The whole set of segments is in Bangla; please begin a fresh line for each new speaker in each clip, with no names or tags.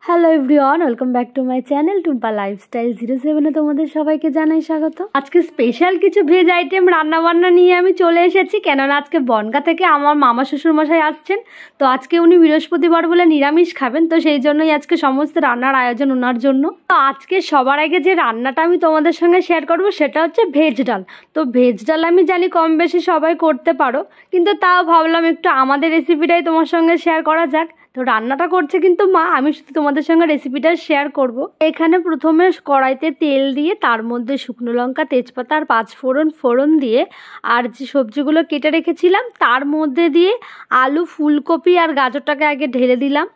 Hello everyone, welcome back to my channel Tumpa lifestyle 07-এ তোমাদের সবাইকে জানাই স্বাগত। আজকে স্পেশাল কিছু ভেজ আইটেম রান্নাবান্না নিয়ে আমি চলে এসেছি, কেননা আজকে বনগা থেকে আমার মামা শ্বশুর মশাই আসছেন। তো আজকে উনি বৃহস্পতিবার বলে নিরামিষ খাবেন, তো সেই জন্যই আজকে সমস্ত রান্নার আয়োজন ওনার জন্য। তো আজকে সবার আগে যে রান্নাটা আমি তোমাদের সঙ্গে শেয়ার করব সেটা হচ্ছে ভেজ ডাল। তো ভেজ ডাল আমি জানি কম বেশি সবাই করতে পারো, কিন্তু তাও ভাবলাম একটু আমাদের রেসিপিটাই তোমার সঙ্গে শেয়ার করা যাক। তো রান্নাটা করছে কিন্তু মা, আমি শুধু তোমাদের সঙ্গে রেসিপিটা শেয়ার করব। এখানে প্রথমে কড়াইতে তেল দিয়ে তার মধ্যে শুকনো লঙ্কা, তেজপাতা আর ফোড়ন দিয়ে আর যে সবজিগুলো কেটে রেখেছিলাম তার মধ্যে দিয়ে আলু, ফুলকপি আর গাজরটাকে আগে ঢেলে দিলাম।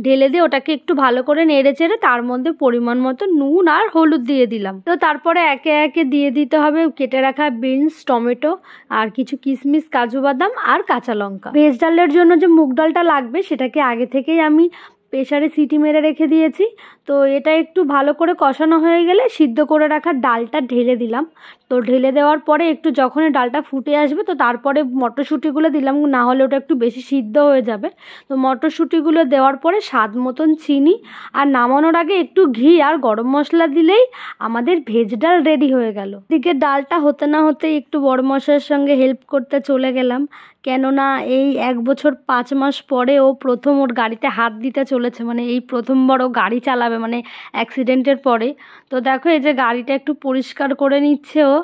ঢেলে দিয়ে ওটাকে একটু ভালো করে নেড়ে চেড়ে তার মধ্যে পরিমাণ মতো নুন আর হলুদ দিয়ে দিলাম। তো তারপরে একে একে দিয়ে দিতে হবে কেটে রাখা বিনস, টমেটো আর কিছু কিশমিশ, কাজু বাদাম আর কাঁচা লঙ্কা। ভেজ ডালের জন্য যে মুগ ডালটা লাগবে সেটাকে আগে থেকেই আমি প্রেসারে সিটি মেরে রেখে দিয়েছি। তো এটা একটু ভালো করে কষানো হয়ে গেলে সিদ্ধ করে রাখা ডালটা ঢেলে দিলাম। তো ঢেলে দেওয়ার পরে একটু যখন ডালটা ফুটে আসবে তো তারপরে মটরশুঁটিগুলো দিলাম, না হলে ওটা একটু বেশি সিদ্ধ হয়ে যাবে। তো মটরশুঁটিগুলো দেওয়ার পরে স্বাদ মতন চিনি আর নামানোর আগে একটু ঘি আর গরম মশলা দিলেই আমাদের ভেজ ডাল রেডি হয়ে গেল। এদিকে ডালটা হতে না হতে একটু বড় মশাইয়ের সঙ্গে হেল্প করতে চলে গেলাম, কেননা এই 1 বছর 5 মাস পরে ও প্রথম ওর গাড়িতে হাত দিতে চলেছে, মানে এই প্রথমবার ও গাড়ি চালাবে, মানে অ্যাক্সিডেন্টের পরে। তো দেখো এই যে গাড়িটা একটু পরিষ্কার করে নিচ্ছে ও।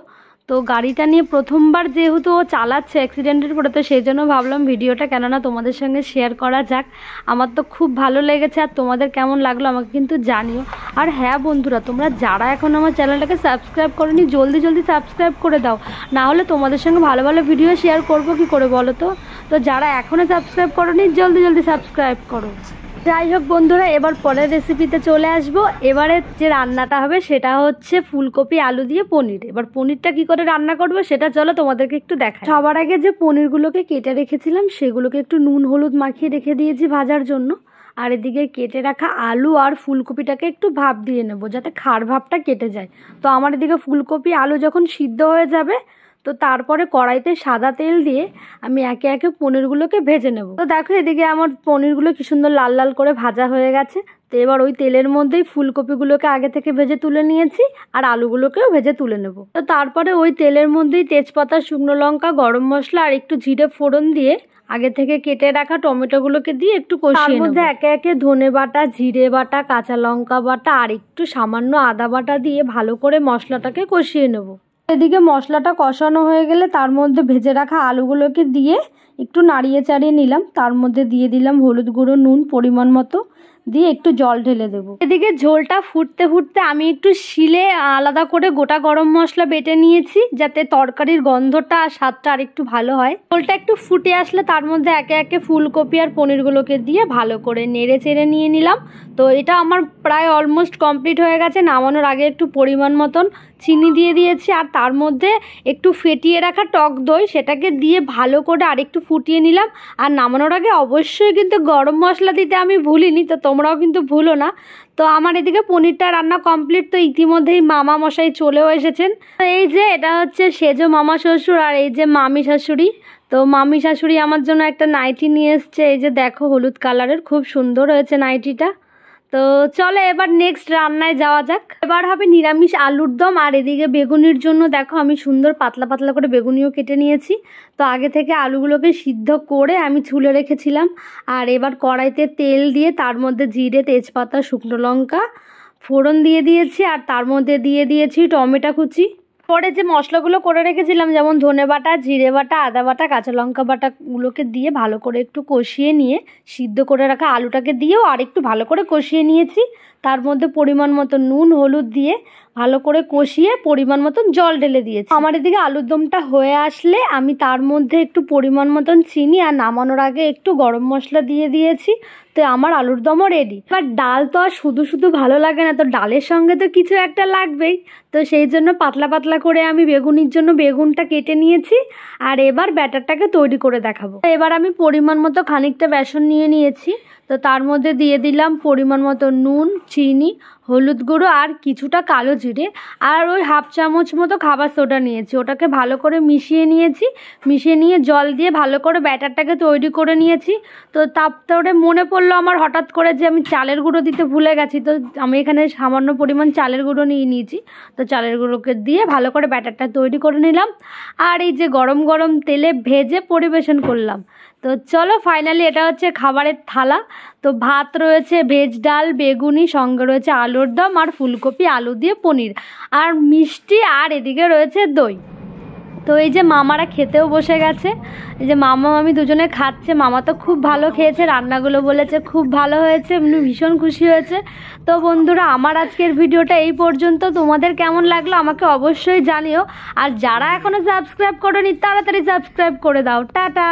তো গাড়িটা নিয়ে প্রথমবার যেহেতু ও চালাচ্ছে অ্যাক্সিডেন্টের পরে, তো সেই জন্য ভাবলাম ভিডিওটা কেননা তোমাদের সঙ্গে শেয়ার করা যাক। আমার তো খুব ভালো লেগেছে, আর তোমাদের কেমন লাগলো আমাকে কিন্তু জানিও। আর হ্যাঁ বন্ধুরা, তোমরা যারা এখন আমার চ্যানেলটাকে সাবস্ক্রাইব করোনি জলদি সাবস্ক্রাইব করে দাও, না হলে তোমাদের সঙ্গে ভালো ভালো ভিডিও শেয়ার করবো কি করে বলো তো। তো যারা এখনও সাবস্ক্রাইব করোনি জলদি সাবস্ক্রাইব করো। যাই হোক বন্ধুরা, এবার পরের রেসিপিতে চলে আসবো। এবারে যে রান্নাটা হবে সেটা হচ্ছে ফুলকপি আলু দিয়ে পনির। এবার পনিরটা কি করে রান্না করবো সেটা চলো তোমাদেরকে একটু দেখাই। সবার আগে যে পনিরগুলোকে কেটে রেখেছিলাম সেগুলোকে একটু নুন হলুদ মাখিয়ে রেখে দিয়েছি ভাজার জন্য। আর এদিকে কেটে রাখা আলু আর ফুলকপিটাকে একটু ভাপ দিয়ে নেবো যাতে খাড় ভাবটা কেটে যায়। তো আমার এদিকে ফুলকপি আলু যখন সিদ্ধ হয়ে যাবে তো তারপরে কড়াইতে সাদা তেল দিয়ে আমি একে একে পনিরগুলোকে ভেজে নেব। তো দেখো এদিকে আমার পনিরগুলো কি সুন্দর লাল লাল করে ভাজা হয়ে গেছে। তো এবার ওই তেলের মধ্যেই ফুলকপিগুলোকে আগে থেকে ভেজে তুলে নিয়েছি আর আলুগুলোকেও ভেজে তুলে নেব। তো তারপরে ওই তেলের মধ্যেই তেজপাতা, শুকনো লঙ্কা, গরম মশলা আর একটু জিরে ফোড়ন দিয়ে আগে থেকে কেটে রাখা টমেটোগুলোকে দিয়ে একটু কষিয়ে নেব। তার মধ্যে একে একে ধনে বাটা, জিরে বাটা, কাঁচা লঙ্কা বাটা আর একটু সামান্য আদা বাটা দিয়ে ভালো করে মশলাটাকে কষিয়ে নেব। এদিকে মশলাটা কষানো হয়ে গেলে তার মধ্যে ভেজে রাখা আলুগুলোকে দিয়ে একটু নাড়িয়ে চাড়িয়ে নিলাম। তার মধ্যে দিয়ে দিলাম হলুদ গুঁড়ো, নুন পরিমাণ মতো দিয়ে একটু জল ঢেলে দেবো। এদিকে ঝোলটা ফুটতে ফুটতে আমি একটু শিলে আলাদা করে গোটা গরম মশলা বেটে নিয়েছি, যাতে তরকারির গন্ধটা আর স্বাদটা আর একটু ভালো হয়। ঝোলটা একটু ফুটে আসলে তার মধ্যে একে একে ফুলকপি আর পনিরগুলোকে দিয়ে ভালো করে নেড়ে চেড়ে নিয়ে নিলাম। তো এটা আমার প্রায় অলমোস্ট কমপ্লিট হয়ে গেছে। নামানোর আগে একটু পরিমাণ মতন চিনি দিয়ে দিয়েছি আর তার মধ্যে একটু ফেটিয়ে রাখা টক দই সেটাকে দিয়ে ভালো করে আরেকটু ফুটিয়ে নিলাম। আর নামানোর আগে অবশ্যই কিন্তু গরম মশলা দিতে আমি ভুলিনি, তো তোমরাও কিন্তু ভুলো না। তো আমার এদিকে পনিরটা রান্না কমপ্লিট। তো ইতিমধ্যেই মামা মশাই চলেও এসেছেন। তো এই যে এটা হচ্ছে সেজো মামা শ্বশুর আর এই যে মামি শাশুড়ি। তো মামি শাশুড়ি আমার জন্য একটা নাইটি নিয়ে এসছে, এই যে দেখো হলুদ কালারের, খুব সুন্দর হয়েছে নাইটিটা। তো চলো এবার নেক্সট রান্নায় যাওয়া যাক। এবার হবে নিরামিষ আলুর দম। আর এদিকে বেগুনির জন্য দেখো আমি সুন্দর পাতলা পাতলা করে বেগুনিও কেটে নিয়েছি। তো আগে থেকে আলুগুলোকে সিদ্ধ করে আমি ছুলে রেখেছিলাম। আর এবার কড়াইতে তেল দিয়ে তার মধ্যে জিরে, তেজপাতা, শুকনো লঙ্কা ফোড়ন দিয়ে দিয়েছি আর তার মধ্যে দিয়ে দিয়েছি টমেটো কুচি। পরে যে মশলাগুলো করে রেখেছিলাম যেমন ধনে বাটা, জিরে বাটা, আদা বাটা, কাঁচা লঙ্কা বাটাগুলোকে দিয়ে ভালো করে একটু কষিয়ে নিয়ে সিদ্ধ করে রাখা আলুটাকে দিয়েও আর একটু ভালো করে কষিয়ে নিয়েছি। তার মধ্যে পরিমাণ মতো নুন হলুদ দিয়ে ভালো করে কষিয়ে পরিমাণ মতন জল ঢেলে দিয়েছি। আমার এদিকে আলুর দমটা হয়ে আসলে আমি তার মধ্যে একটু পরিমাণ মতন চিনি আর নামানোর আগে একটু গরম মশলা দিয়ে দিয়েছি। তো আমার আলুর দমও রেডি। এবার ডাল তো আর শুধু ভালো লাগে না, তো ডালের সঙ্গে তো কিছু একটা লাগবেই। তো সেই জন্য পাতলা পাতলা করে আমি বেগুনির জন্য বেগুনটা কেটে নিয়েছি আর এবার ব্যাটারটাকে তৈরি করে দেখাবো। এবার আমি পরিমাণ মতো খানিকটা বেসন নিয়ে নিয়েছি। তো তার মধ্যে দিয়ে দিলাম পরিমাণ মতো নুন, চিনি, হলুদ গুঁড়ো আর কিছুটা কালো জিরে, আর ওই হাফ চামচ মতো খাবার সোডা নিয়েছি। ওটাকে ভালো করে মিশিয়ে নিয়েছি। মিশিয়ে নিয়ে জল দিয়ে ভালো করে ব্যাটারটাকে তৈরি করে নিয়েছি। তো তারপরে মনে পড়লো আমার হঠাৎ করে যে আমি চালের গুঁড়ো দিতে ভুলে গেছি। তো আমি এখানে সামান্য পরিমাণ চালের গুঁড়ো নিয়ে নিয়েছি। তো চালের গুঁড়োকে দিয়ে ভালো করে ব্যাটারটা তৈরি করে নিলাম, আর এই যে গরম গরম তেলে ভেজে পরিবেশন করলাম। তো চলো ফাইনালি এটা হচ্ছে খাবারের থালা। তো ভাত রয়েছে, ভেজ ডাল, বেগুনি, সঙ্গে রয়েছে আলুর দম আর ফুলকপি আলু দিয়ে পনির আর মিষ্টি, আর এদিকে রয়েছে দই। তো এই যে মামারা খেতেও বসে গেছে। এই যে মামা মামি দুজনে খাচ্ছে। মামা তো খুব ভালো খেয়েছে, রান্নাগুলো বলেছে খুব ভালো হয়েছে, এমনি ভীষণ খুশি হয়েছে। তো বন্ধুরা, আমার আজকের ভিডিওটা এই পর্যন্ত। তোমাদের কেমন লাগলো আমাকে অবশ্যই জানিও। আর যারা এখনও সাবস্ক্রাইব করোনি তাড়াতাড়ি সাবস্ক্রাইব করে দাও। টাটা।